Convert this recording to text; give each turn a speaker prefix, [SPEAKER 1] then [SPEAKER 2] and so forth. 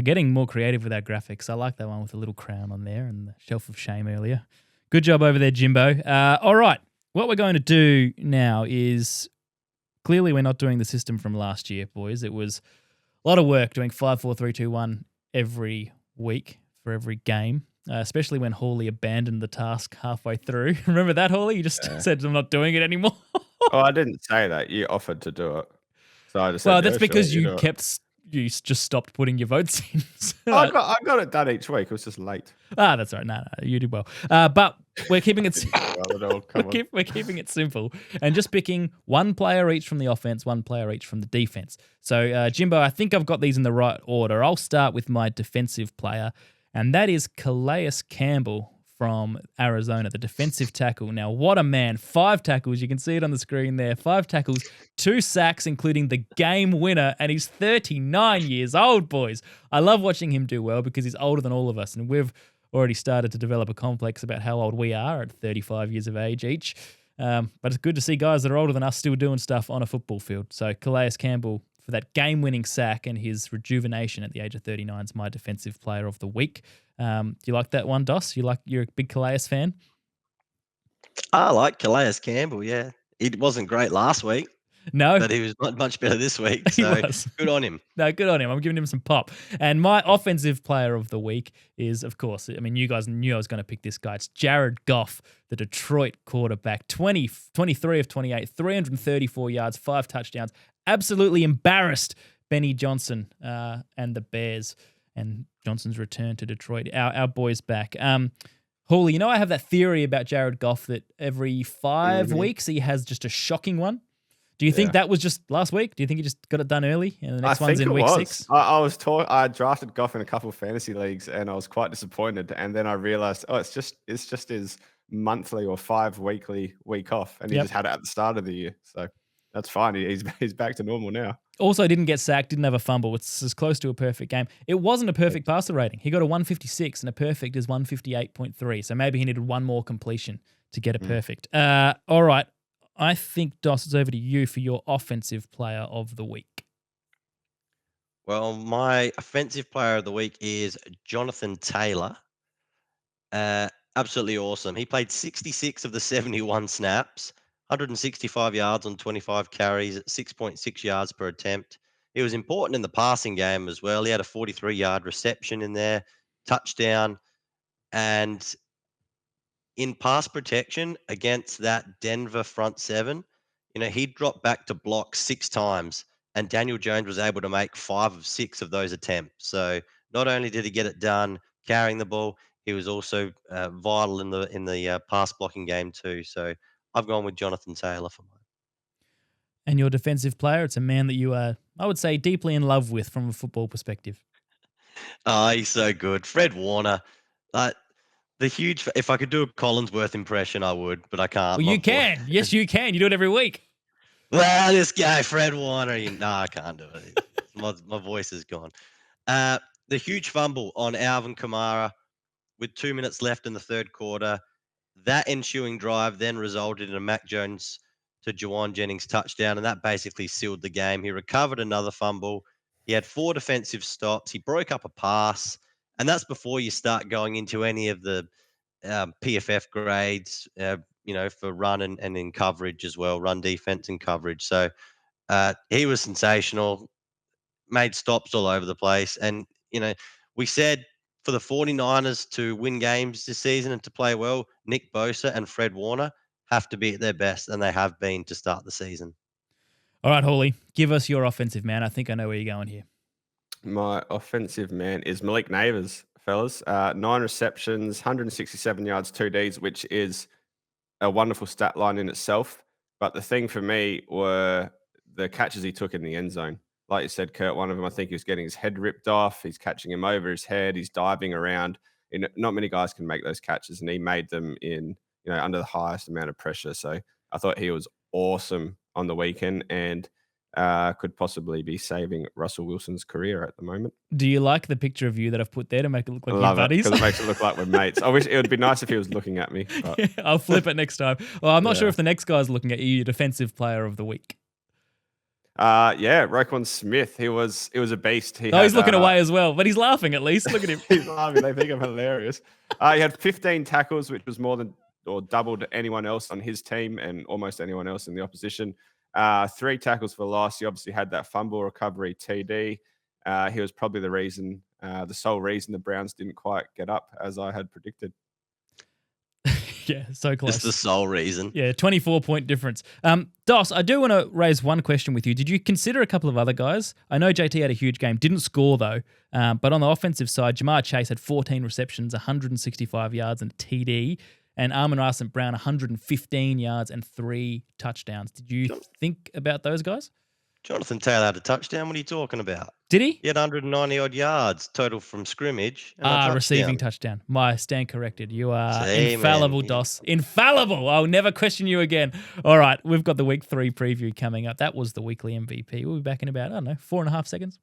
[SPEAKER 1] We're getting more creative with our graphics. I like that one with the little crown on there and the shelf of shame earlier. Good job over there, Jimbo. All right. What we're going to do now is clearly we're not doing the system from last year, boys. It was a lot of work doing 5, 4, 3, 2, 1 every week for every game, especially when Hawley abandoned the task halfway through. Remember that, Hawley? You just said, I'm not doing it anymore.
[SPEAKER 2] Oh, I didn't say that. You offered to do it. So I just
[SPEAKER 1] Well,
[SPEAKER 2] said,
[SPEAKER 1] that's
[SPEAKER 2] yeah,
[SPEAKER 1] because
[SPEAKER 2] sure,
[SPEAKER 1] you just stopped putting your votes in.
[SPEAKER 2] I got it done each week. It was just late.
[SPEAKER 1] That's right. No, you did well. But we're keeping it we're keeping it simple and just picking one player each from the offense, one player each from the defense. So, Jimbo, I think I've got these in the right order. I'll start with my defensive player, and that is Calais Campbell from Arizona, the defensive tackle. Now, what a man. 5 tackles. You can see it on the screen there. 5 tackles, 2 sacks, including the game winner, and he's 39 years old, boys. I love watching him do well because he's older than all of us, and we've already started to develop a complex about how old we are at 35 years of age each. But it's good to see guys that are older than us still doing stuff on a football field. So Calais Campbell, for that game-winning sack and his rejuvenation at the age of 39, is my defensive player of the week. Do you like that one, Dos? You're a big Calais fan?
[SPEAKER 3] I like Calais Campbell, yeah. It wasn't great last week.
[SPEAKER 1] No.
[SPEAKER 3] But he was much better this week, so good on him.
[SPEAKER 1] No, good on him. I'm giving him some pop. And my offensive player of the week is, of course, I mean, you guys knew I was going to pick this guy. It's Jared Goff, the Detroit quarterback. 23 of 28, 334 yards, 5 touchdowns. Absolutely embarrassed Benny Johnson and the Bears. And Johnson's return to Detroit. Our boys back. Hawley, you know I have that theory about Jared Goff that every 5 weeks he has just a shocking one. Do you think that was just last week? Do you think he just got it done early and the next one's in week 6?
[SPEAKER 2] I drafted Goff in a couple of fantasy leagues and I was quite disappointed. And then I realized, it's just his monthly or 5-weekly week off. And he just had it at the start of the year. So that's fine. He's back to normal now.
[SPEAKER 1] Also didn't get sacked, didn't have a fumble. It's as close to a perfect game. It wasn't a perfect passer rating. He got a 156 and a perfect is 158.3. So maybe he needed one more completion to get a perfect. All right. I think, Dos, it's over to you for your offensive player of the week.
[SPEAKER 3] Well, my offensive player of the week is Jonathan Taylor. Absolutely awesome. He played 66 of the 71 snaps, 165 yards on 25 carries at 6.6 yards per attempt. He was important in the passing game as well. He had a 43-yard reception in there, touchdown, and in pass protection against that Denver front seven, he dropped back to block 6 times, and Daniel Jones was able to make 5 of 6 of those attempts. So not only did he get it done carrying the ball, he was also vital in the pass blocking game too. So I've gone with Jonathan Taylor for mine.
[SPEAKER 1] And your defensive player, it's a man that you are, I would say, deeply in love with from a football perspective.
[SPEAKER 3] Oh, he's so good. Fred Warner. If I could do a Collinsworth impression, I would, but I can't.
[SPEAKER 1] Well, you can. Yes, you can. You do it every week.
[SPEAKER 3] Well, this guy, Fred Warner, I can't do it. My voice is gone. The huge fumble on Alvin Kamara with 2 minutes left in the third quarter. That ensuing drive then resulted in a Mac Jones to Juwan Jennings touchdown, and that basically sealed the game. He recovered another fumble. He had 4 defensive stops. He broke up a pass. And that's before you start going into any of the PFF grades, for run and in coverage as well, run defense and coverage. So he was sensational, made stops all over the place. And, we said for the 49ers to win games this season and to play well, Nick Bosa and Fred Warner have to be at their best, and they have been to start the season.
[SPEAKER 1] All right, Hawley, give us your offensive man. I think I know where you're going here.
[SPEAKER 2] My offensive man is Malik Neighbors, fellas. 9 receptions, 167 yards, 2 Ds, which is a wonderful stat line in itself. But the thing for me were the catches he took in the end zone. Like you said, Kurt, one of them, I think he was getting his head ripped off. He's catching him over his head. He's diving around. Not many guys can make those catches, and he made them in, under the highest amount of pressure. So I thought he was awesome on the weekend, and could possibly be saving Russell Wilson's career at the moment.
[SPEAKER 1] Do you like the picture of you that I've put there to make it look like your buddies?
[SPEAKER 2] Because it makes it look like we're mates. I wish it would be nice if he was looking at me. But...
[SPEAKER 1] I'll flip it next time. Well, I'm not sure if the next guy's looking at you, your defensive player of the week.
[SPEAKER 2] Yeah, Roquan Smith. He was a beast.
[SPEAKER 1] He's looking away as well, but he's laughing at least. Look at him.
[SPEAKER 2] He's laughing. They think I'm hilarious. He had 15 tackles, which was more than or doubled anyone else on his team and almost anyone else in the opposition. 3 tackles for loss. He obviously had that fumble recovery TD. He was probably the sole reason the Browns didn't quite get up as I had predicted.
[SPEAKER 1] Yeah, so close.
[SPEAKER 3] It's the sole reason.
[SPEAKER 1] Yeah, 24-point difference. Dos, I do want to raise one question with you. Did you consider a couple of other guys? I know JT had a huge game, didn't score though. But on the offensive side, Jamar Chase had 14 receptions, 165 yards and a TD. And Amon-Ra St. Brown, 115 yards and 3 touchdowns. Did you think about those guys?
[SPEAKER 3] Jonathan Taylor had a touchdown. What are you talking about?
[SPEAKER 1] Did he?
[SPEAKER 3] He had 190-odd yards total from scrimmage.
[SPEAKER 1] Receiving touchdown. My stand corrected. You are infallible, man. Dos. Infallible. I'll never question you again. All right, we've got the Week 3 preview coming up. That was the weekly MVP. We'll be back in about, 4.5 seconds.